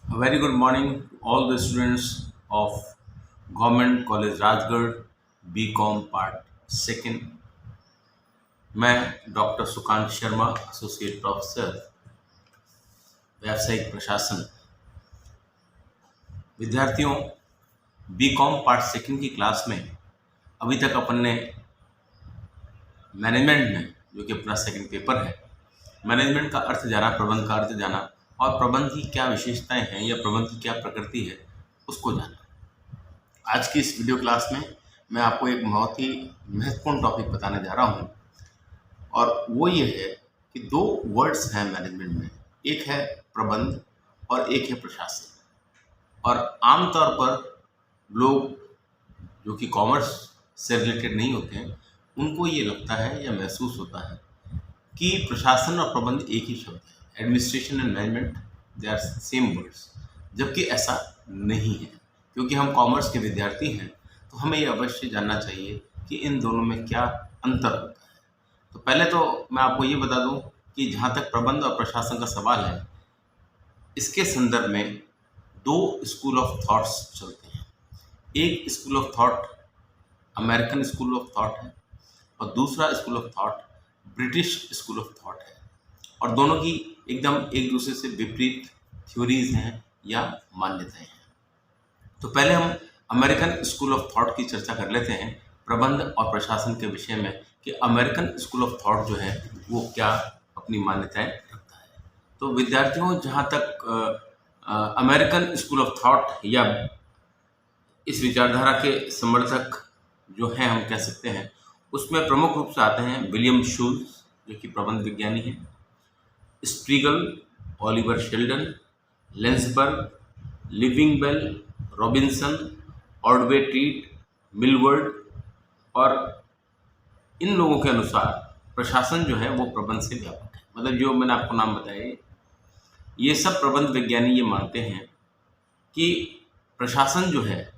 A very good morning to all the students of Government College Rajgarh BCom part second. मैं doctor Sukant Sharma, associate professor व्यावसायिक प्रशासन। विद्यार्थियों, BCom part second की class में अभी तक अपन ने मैनेजमेंट में, जो कि अपना सेकंड पेपर है, मैनेजमेंट का अर्थ जाना, प्रबंध का अर्थ जाना और प्रबंध की क्या विशेषताएं हैं या प्रबंध की क्या प्रकृति है उसको जाना। आज की इस वीडियो क्लास में मैं आपको एक बहुत ही महत्वपूर्ण टॉपिक बताने जा रहा हूँ और वो ये है कि दो वर्ड्स हैं मैनेजमेंट में, एक है प्रबंध और एक है प्रशासन। और आमतौर पर लोग जो कि कॉमर्स से रिलेटेड नहीं होते हैं, उनको ये लगता है या महसूस होता है कि प्रशासन और प्रबंध एक ही शब्द है, administration and management they are same words, जबकि ऐसा नहीं है। क्योंकि हम कॉमर्स के विद्यार्थी हैं तो हमें ये अवश्य जानना चाहिए कि इन दोनों में क्या अंतर होता है। तो पहले तो मैं आपको ये बता दूं कि जहाँ तक प्रबंध और प्रशासन का सवाल है, इसके संदर्भ में दो स्कूल ऑफ थॉट्स चलते हैं। एक school of thought American school of thought है और दूसरा school of thought British school of thought है। और दोनों की एकदम एक दूसरे से विपरीत थ्योरीज हैं या मान्यताएं हैं। तो पहले हम अमेरिकन स्कूल ऑफ थॉट की चर्चा कर लेते हैं प्रबंध और प्रशासन के विषय में, कि अमेरिकन स्कूल ऑफ थॉट जो है वो क्या अपनी मान्यताएं रखता है। तो विद्यार्थियों, जहाँ तक अमेरिकन स्कूल ऑफ थॉट या इस विचारधारा के समर्थक जो हैं, हम कह सकते हैं, उसमें प्रमुख रूप से आते हैं विलियम शूल्स, जो कि प्रबंध विज्ञानी हैं, Spriegel, Oliver Sheldon, Lansburgh, living bell, Robinson, Ordway Tead, Milward. और इन लोगों के अनुसार प्रशासन जो है वो प्रबंध से व्यापक है। मतलब जो मैंने आपको नाम बताए, ये सब प्रबंध विज्ञानी ये मानते हैं कि प्रशासन जो है,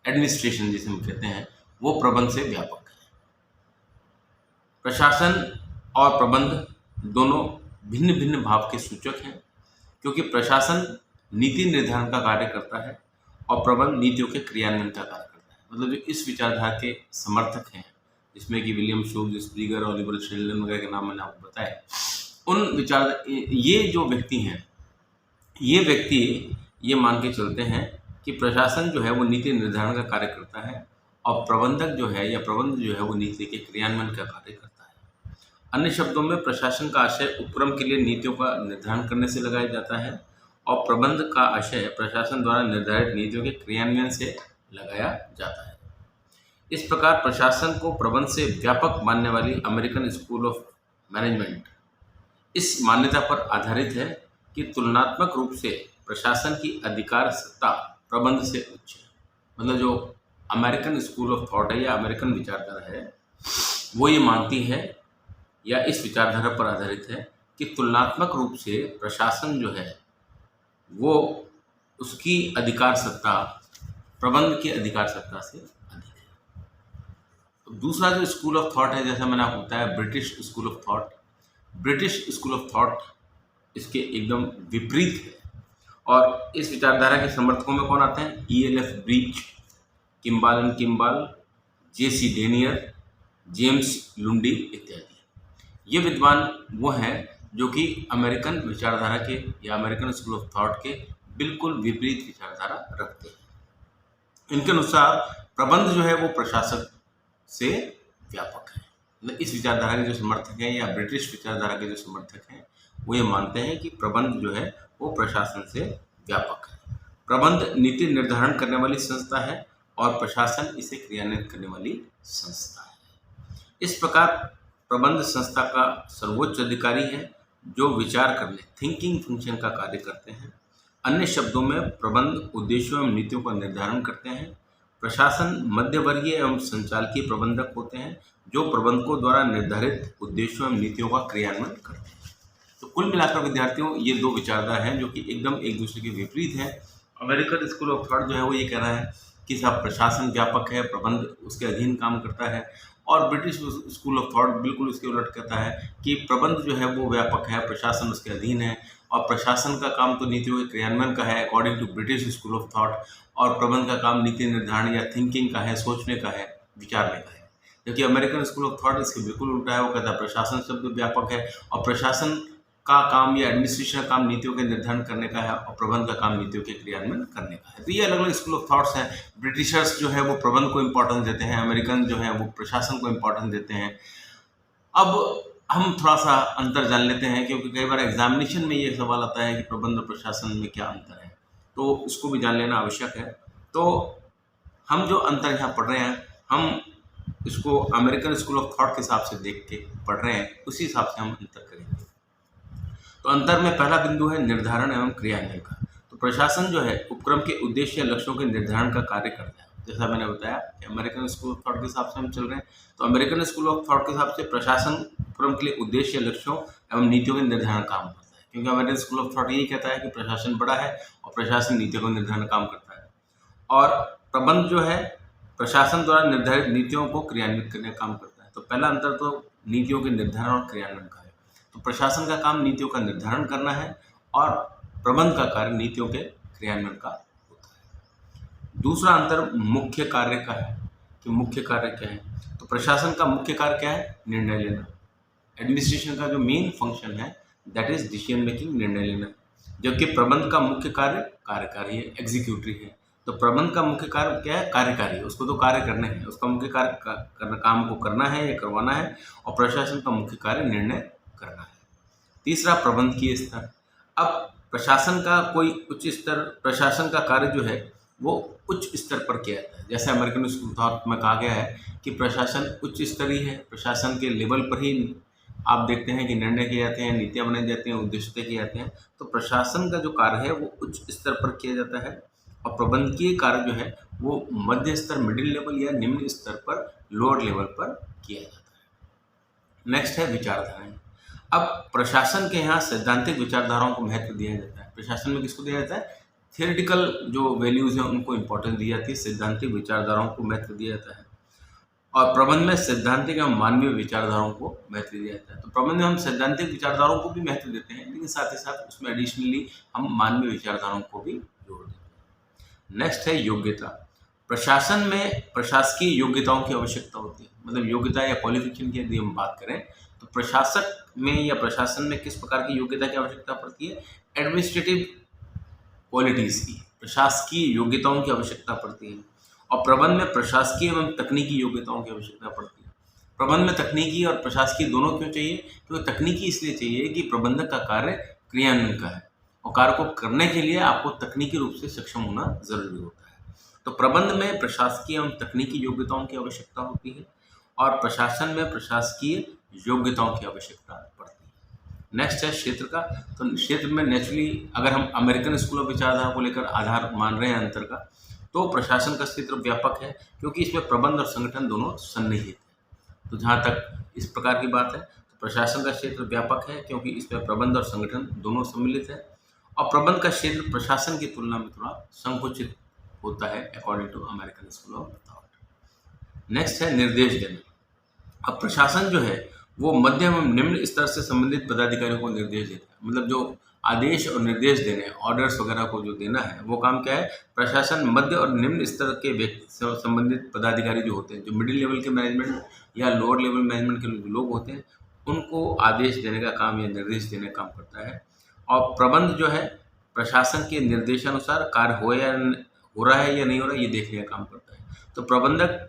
एडमिनिस्ट्रेशन जिसे हम कहते हैं, वो प्रबंध से व्यापक है। प्रशासन और प्रबंध दोनों भिन्न भिन्न भाव के सूचक हैं, क्योंकि प्रशासन नीति निर्धारण का कार्य करता है और प्रबंध नीतियों के क्रियान्वयन का कार्य करता है। मतलब जो इस विचारधारा के समर्थक हैं, जिसमें कि विलियम शूल्स, स्प्रीगर, ओलिवर शेल्डन वगैरह के नाम मैंने आपको बताए, उन विचार ये जो व्यक्ति हैं, ये व्यक्ति ये मान के चलते हैं कि प्रशासन जो है वो नीति निर्धारण का कार्य करता है और प्रबंधक जो है या प्रबंध जो है वो नीति के क्रियान्वयन का कार्य करता है। अन्य शब्दों में प्रशासन का आशय उपक्रम के लिए नीतियों का निर्धारण करने से लगाया जाता है और प्रबंध का आशय प्रशासन द्वारा निर्धारित नीतियों के क्रियान्वयन से लगाया जाता है। इस प्रकार प्रशासन को प्रबंध से व्यापक मानने वाली अमेरिकन स्कूल ऑफ मैनेजमेंट इस मान्यता पर आधारित है कि तुलनात्मक रूप से प्रशासन की अधिकार सत्ता प्रबंध से उच्च है। मतलब जो अमेरिकन स्कूल ऑफ थॉट है या अमेरिकन विचारधारा है, वो ये मानती है या इस विचारधारा पर आधारित है कि तुलनात्मक रूप से प्रशासन जो है वो उसकी अधिकार सत्ता प्रबंध की अधिकार सत्ता से अधिक है। तो दूसरा जो स्कूल ऑफ थॉट है, जैसा मैंने आपको बताया, British school of thought. British school of thought इसके एकदम विपरीत है। और इस विचारधारा के समर्थकों में कौन आते हैं? ELF Brech, Kimball and Kimball, JC Denyer, James Lundy इत्यादि। ये विद्वान वो हैं जो कि अमेरिकन विचारधारा के या अमेरिकन स्कूल ऑफ थॉट के बिल्कुल विपरीत विचारधारा रखते हैं। इनके अनुसार प्रबंध जो है वो प्रशासक से व्यापक है। मतलब इस विचारधारा के जो समर्थक हैं या ब्रिटिश विचारधारा के जो समर्थक हैं, वो ये मानते हैं कि प्रबंध जो है वो प्रशासन से व्यापक है। प्रबंध नीति निर्धारण करने वाली संस्था है और प्रशासन इसे क्रियान्वित करने वाली संस्था है। इस प्रकार प्रबंध संस्था का सर्वोच्च अधिकारी है जो विचार करने, थिंकिंग फंक्शन का कार्य करते हैं। अन्य शब्दों में प्रबंध उद्देश्यों एवं नीतियों का निर्धारण करते हैं। प्रशासन मध्यवर्गीय एवं संचालकीय प्रबंधक होते हैं जो प्रबंधकों द्वारा निर्धारित उद्देश्यों एवं नीतियों का क्रियान्वयन करते हैं। तो कुल मिलाकर विद्यार्थियों, ये दो विचारधारा हैं जो कि एकदम एक दूसरे के विपरीत हैं। अमेरिकन स्कूल ऑफ थॉट जो है वो ये कह रहा है कि सब प्रशासन व्यापक है, प्रबंध उसके अधीन काम करता है, और ब्रिटिश स्कूल ऑफ थॉट बिल्कुल उसके उलट कहता है कि प्रबंध जो है वो व्यापक है, प्रशासन उसके अधीन है और प्रशासन का काम तो नीतियों के क्रियान्वयन का है according to British school of thought, और प्रबंध का काम नीति निर्धारण या थिंकिंग का है, सोचने का है, विचारने का है। जबकि अमेरिकन स्कूल ऑफ थॉट इसके बिल्कुल उल्टा है, वो कहता है प्रशासन शब्द व्यापक है और प्रशासन का काम या एडमिनिस्ट्रेशन का काम नीतियों के निर्धारण करने का है और प्रबंध का काम नीतियों के क्रियान्वयन करने का है। तो ये अलग अलग स्कूल ऑफ थॉट्स हैं। ब्रिटिशर्स जो है वो प्रबंध को इम्पोर्टेंस देते हैं, अमेरिकन जो है वो प्रशासन को इम्पोर्टेंस देते हैं। अब हम थोड़ा सा अंतर जान लेते हैं, क्योंकि कई बार एग्जामिनेशन में ये सवाल आता है कि प्रबंध और प्रशासन में क्या अंतर है, तो इसको भी जान लेना आवश्यक है। तो हम जो अंतर यहाँ पढ़ रहे हैं, हम इसको अमेरिकन स्कूल ऑफ थॉट के हिसाब से देख के पढ़ रहे हैं, उसी हिसाब से हम अंतर करेंगे। तो अंतर में पहला बिंदु है निर्धारण एवं क्रियान्वयन का। तो प्रशासन जो है उपक्रम के उद्देश्य या लक्ष्यों के निर्धारण का कार्य करता है। जैसा मैंने बताया कि अमेरिकन स्कूल ऑफ थॉट के हिसाब से हम चल रहे हैं, तो अमेरिकन स्कूल ऑफ थॉट के हिसाब से प्रशासन उपक्रम के लिए उद्देश्य, लक्ष्यों एवं नीतियों के निर्धारण काम करता है। क्योंकि अमेरिकन स्कूल ऑफ थॉट यही कहता है कि प्रशासन बड़ा है और प्रशासन नीतियों का निर्धारण काम करता है, और प्रबंध जो है प्रशासन द्वारा निर्धारित नीतियों को क्रियान्वित करने का काम करता है। तो पहला अंतर तो नीतियों के निर्धारण और क्रियान्वयन का है। तो प्रशासन का काम नीतियों का निर्धारण करना है और प्रबंध का कार्य नीतियों के क्रियान्वयन का होता है। दूसरा अंतर मुख्य कार्य का है कि मुख्य कार्य क्या है। तो प्रशासन का मुख्य कार्य क्या है? निर्णय लेना। एडमिनिस्ट्रेशन का जो मेन फंक्शन है दैट इज डिसीजन मेकिंग, निर्णय लेना। जबकि प्रबंध का मुख्य कार्य कार्यकारी है, एग्जीक्यूटिव है। तो प्रबंध का मुख्य कार्य क्या है? कार्यकारी। उसको तो कार्य करने हैं, उसका मुख्य कार्य करना, काम को करना है या करवाना है, और प्रशासन का मुख्य कार्य निर्णय करना है। तीसरा प्रबंधकीय स्तर। अब प्रशासन का कोई उच्च स्तर, प्रशासन का कार्य जो है वो उच्च स्तर पर किया जाता है। जैसे अमेरिकन स्कूल ऑफ थॉट में कहा गया है कि प्रशासन उच्च स्तरीय है, प्रशासन के लेवल पर ही आप देखते हैं कि निर्णय किए जाते हैं, नीतियाँ बनाई जाती हैं, उद्देश्य तय किए जाते हैं। तो प्रशासन का जो कार्य है वो उच्च स्तर पर किया जाता है, और प्रबंधकीय कार्य जो है वो मध्य स्तर, मिडिल लेवल या निम्न स्तर पर, लोअर लेवल पर किया जाता है। नेक्स्ट है विचारधाराएं। अब प्रशासन के यहाँ सैद्धांतिक विचारधाराओं को महत्व दिया जाता है। प्रशासन में किसको दिया जाता है? थियोरिटिकल जो वैल्यूज़ हैं उनको इम्पोर्टेंस दी जाती है, सैद्धांतिक विचारधाराओं को महत्व दिया जाता है। और प्रबंध में सैद्धांतिक एवं मानवीय विचारधाराओं को महत्व दिया जाता है। तो प्रबंध में हम सैद्धांतिक विचारधाराओं को भी महत्व देते हैं, लेकिन साथ ही साथ उसमें एडिशनली हम मानवीय विचारधाराओं को भी जोड़ देते हैं। नेक्स्ट है योग्यता। प्रशासन में प्रशासकीय योग्यताओं की आवश्यकता होती है। मतलब योग्यता या क्वालिफिकेशन की यदि हम बात करें तो प्रशासक में या प्रशासन में किस प्रकार की योग्यता की आवश्यकता पड़ती है? एडमिनिस्ट्रेटिव क्वालिटीज़ की, प्रशासकीय योग्यताओं की आवश्यकता पड़ती है। और प्रबंध में प्रशासकीय एवं तकनीकी योग्यताओं की आवश्यकता पड़ती है। प्रबंध में तकनीकी और प्रशासकीय दोनों क्यों चाहिए? क्योंकि तकनीकी इसलिए चाहिए कि प्रबंधक का कार्य क्रियान्वयन का है, और कार्य को करने के लिए आपको तकनीकी रूप से सक्षम होना जरूरी होता है। तो प्रबंध में प्रशासकीय एवं तकनीकी योग्यताओं की आवश्यकता होती है, और प्रशासन में प्रशासकीय योग्यताओं की आवश्यकता पड़ती है। नेक्स्ट है क्षेत्र का। तो क्षेत्र में नेचुरली अगर हम अमेरिकन स्कूल ऑफ विचारधारा को लेकर आधार मान रहे हैं अंतर का, तो प्रशासन का क्षेत्र व्यापक है क्योंकि इसमें प्रबंध और संगठन दोनों सन्निहित हैं। तो जहाँ तक इस प्रकार की बात है, तो प्रशासन का क्षेत्र व्यापक है क्योंकि इसमें प्रबंध और संगठन दोनों सम्मिलित है, और प्रबंध का क्षेत्र प्रशासन की तुलना में थोड़ा संकुचित होता है according to American school of thought. Next है निर्देश देना। अब प्रशासन जो है वो मध्यम एवं निम्न स्तर से संबंधित पदाधिकारियों को निर्देश देता है। मतलब जो आदेश और निर्देश देने, ऑर्डर्स वगैरह को जो देना है वो काम क्या है? प्रशासन मध्य और निम्न स्तर के व्यक्ति से संबंधित पदाधिकारी जो होते हैं, जो मिडिल लेवल के मैनेजमेंट या लोअर लेवल मैनेजमेंट के लोग होते हैं, उनको आदेश देने का काम या निर्देश देने का काम करता है। और प्रबंध जो है प्रशासन के निर्देशानुसार कार्य हो रहा है या नहीं हो रहा है ये देखने का काम करता है। तो प्रबंधक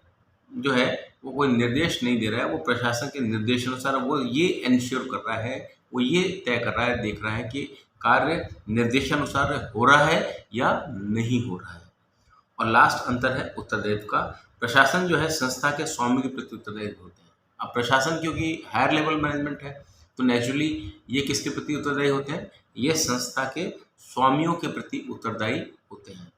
जो है वो कोई निर्देश नहीं दे रहा है, वो प्रशासन के निर्देशानुसार वो ये इंश्योर कर रहा है, वो ये तय कर रहा है, देख रहा है कि कार्य निर्देशानुसार हो रहा है या नहीं हो रहा है। और लास्ट अंतर है उत्तरदायित्व का। प्रशासन जो है संस्था के स्वामी के प्रति उत्तरदायी होते हैं। अब प्रशासन क्योंकि हायर लेवल मैनेजमेंट है तो नेचुरली ये किसके प्रति उत्तरदायी होते हैं? ये संस्था के स्वामियों के प्रति उत्तरदायी होते हैं।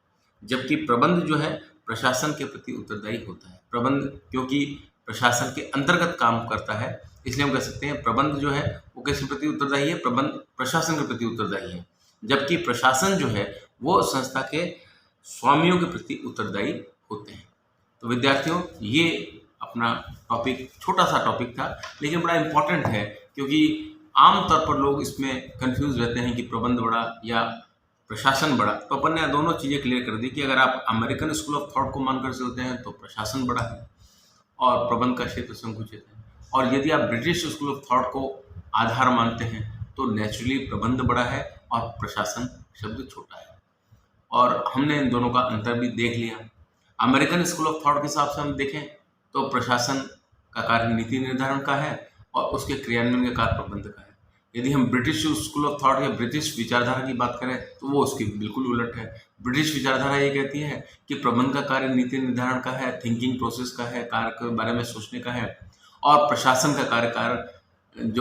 जबकि प्रबंध जो है प्रशासन के प्रति उत्तरदायी होता है। प्रबंध क्योंकि प्रशासन के अंतर्गत काम करता है, इसलिए हम कह सकते हैं प्रबंध जो है वो किसके प्रति उत्तरदायी है? प्रबंध प्रशासन के प्रति उत्तरदायी है। जबकि प्रशासन जो है वो संस्था के स्वामियों के प्रति उत्तरदायी होते हैं। तो विद्यार्थियों ये अपना टॉपिक छोटा सा टॉपिक था, लेकिन बड़ा इम्पोर्टेंट है क्योंकि आम तौर पर लोग इसमें कंफ्यूज रहते हैं कि प्रबंध बड़ा या प्रशासन बड़ा। तो अपन ने दोनों चीज़ें क्लियर कर दी कि अगर आप अमेरिकन स्कूल ऑफ थॉट को मानकर चलते हैं तो प्रशासन बड़ा है और प्रबंध का क्षेत्र संकुचित है, और यदि आप ब्रिटिश स्कूल ऑफ थॉट को आधार मानते हैं तो नेचुरली प्रबंध बड़ा है और प्रशासन शब्द छोटा है। और हमने इन दोनों का अंतर भी देख लिया। अमेरिकन स्कूल ऑफ थॉट के हिसाब से हम देखें तो प्रशासन का कार्य नीति निर्धारण का है और उसके क्रियान्वयन का कार्य प्रबंध का है। यदि हम ब्रिटिश स्कूल ऑफ थॉट या ब्रिटिश विचारधारा की बात करें तो वो उसकी बिल्कुल उलट है। ब्रिटिश विचारधारा ये कहती है कि प्रबंध का कार्य नीति निर्धारण का है, थिंकिंग प्रोसेस का है, कार्य के बारे में सोचने का है, और प्रशासन का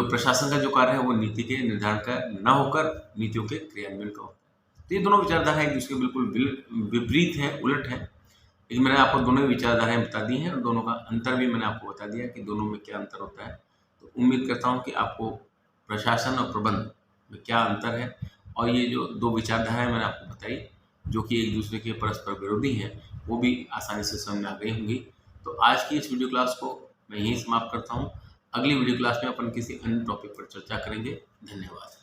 प्रशासन का जो कार्य है वो नीति के निर्धारण का न होकर नीतियों के क्रियान्वयन का होता है। तो ये दोनों विचारधाराएं एक दूसरे के बिल्कुल विपरीत हैं, उलट हैं। लेकिन मैंने आपको दोनों विचारधाराएं बता दी हैं और दोनों का अंतर भी मैंने आपको बता दिया कि दोनों में क्या अंतर होता है। तो उम्मीद करता हूँ कि आपको प्रशासन और प्रबंध में क्या अंतर है, और ये जो दो विचारधाराएं मैंने आपको बताई जो कि एक दूसरे के परस्पर विरोधी हैं, वो भी आसानी से समझ में आ गई होंगी। तो आज की इस वीडियो क्लास को मैं यहीं समाप्त करता हूँ। अगली वीडियो क्लास में अपन किसी अन्य टॉपिक पर चर्चा करेंगे। धन्यवाद।